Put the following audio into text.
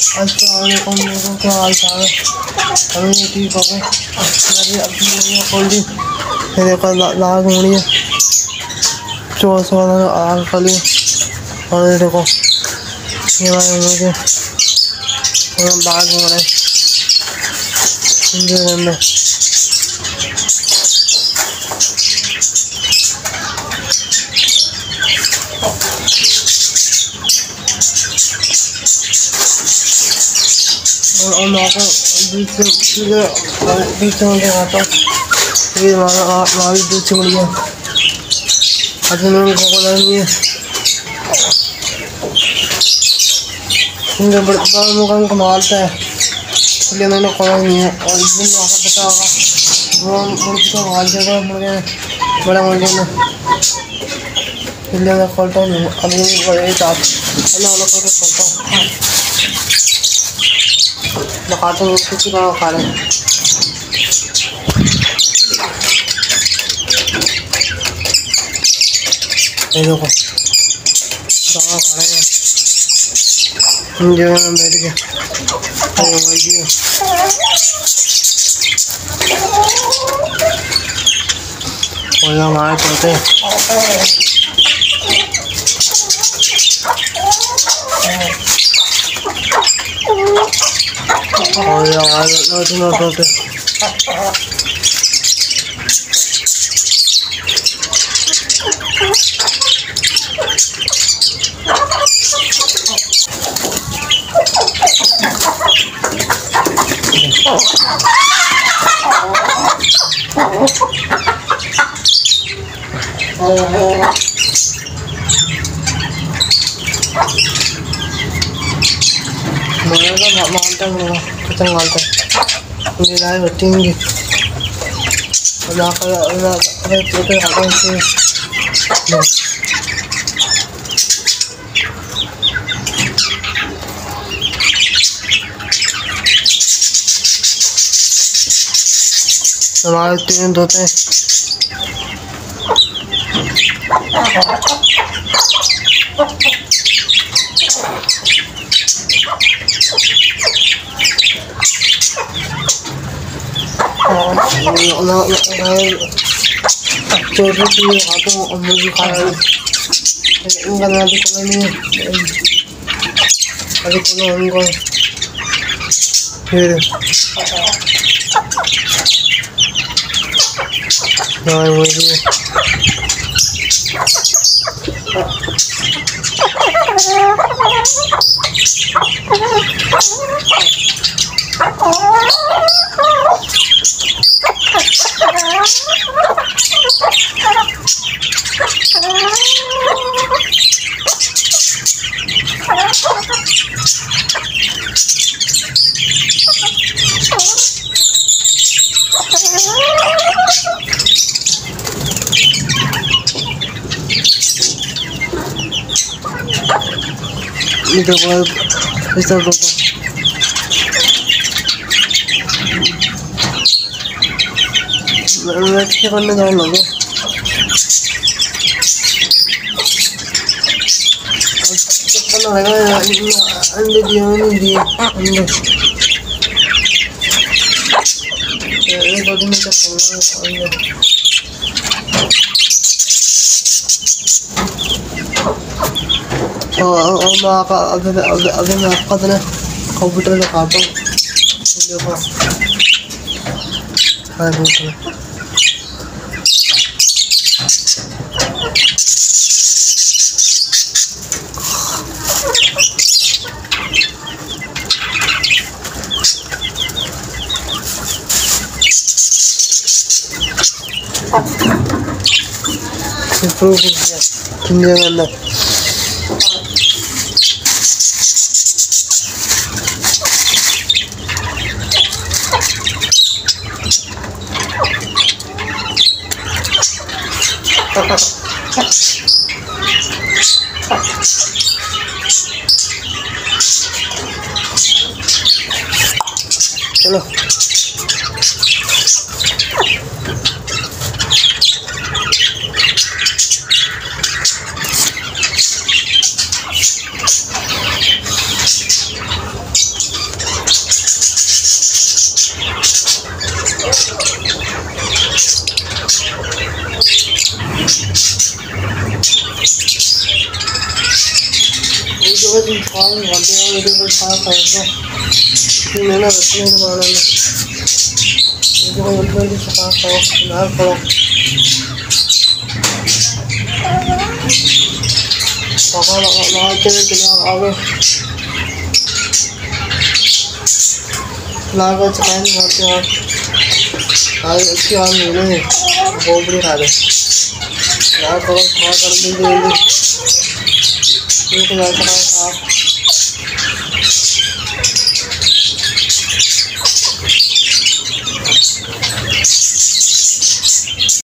अस्सलामुअलैकुम लोगों, क्या हाल चाल है? हम ये ठीक हो गए। मेरी अपनी खोल दी, मेरे को लाग होनी है 400 आग खाली। और ये देखो ये भाई मुझे बाग हो रहा है में। और मैं आपको बीच से दिखाता हूँ। ये हमारी दूध चिमड़ी है, अभी मैं खोला नहीं है। इनके बड़ा मुकाम कमालता है, इसलिए मैंने खोला नहीं है। और इस दिन आकर पता होगा वो मुर्गी को मार देगा मुझे बड़ा मुर्गे में, इसलिए मैं खोलता हूँ। अभी बड़े साथ अलग अलग करके खोलता हूँ, दिखाता हूँ किसी का खा रहे हैं। ये देखो दाना खा रहे हैं जगह में बैठ के। और हमारे चलते और हमारे मानता हूँ कितना मानता है मेरा है बच्ची होंगी छोटे हाथों से। हमारे 3 धोते हैं। छोटे चीज़ खाते हैं और मुझे खा रहे हैं। इनका नाम भी कोई नहीं है, अभी कोई उनको फिर मुझे इस तरह अच्छे करने जाओ लोगों। अंडे दिए नहीं दिए अंडे 2 दिन तक अंडे। अभी मैं आपका तो कंप्यूटर में खाता हूँ। देखो चलो जो भी इंसान घंटे और इधर पर खा खाएगा मैं ना रखने नहीं मारना मैं जो भी उल्टा भी खा खाओ ना करो पापा लगा चले आगे लागा चलाएं करते हैं आज इसकी हाल मिले गोबरी खा दे ना करो खा कर दे एक हजार खा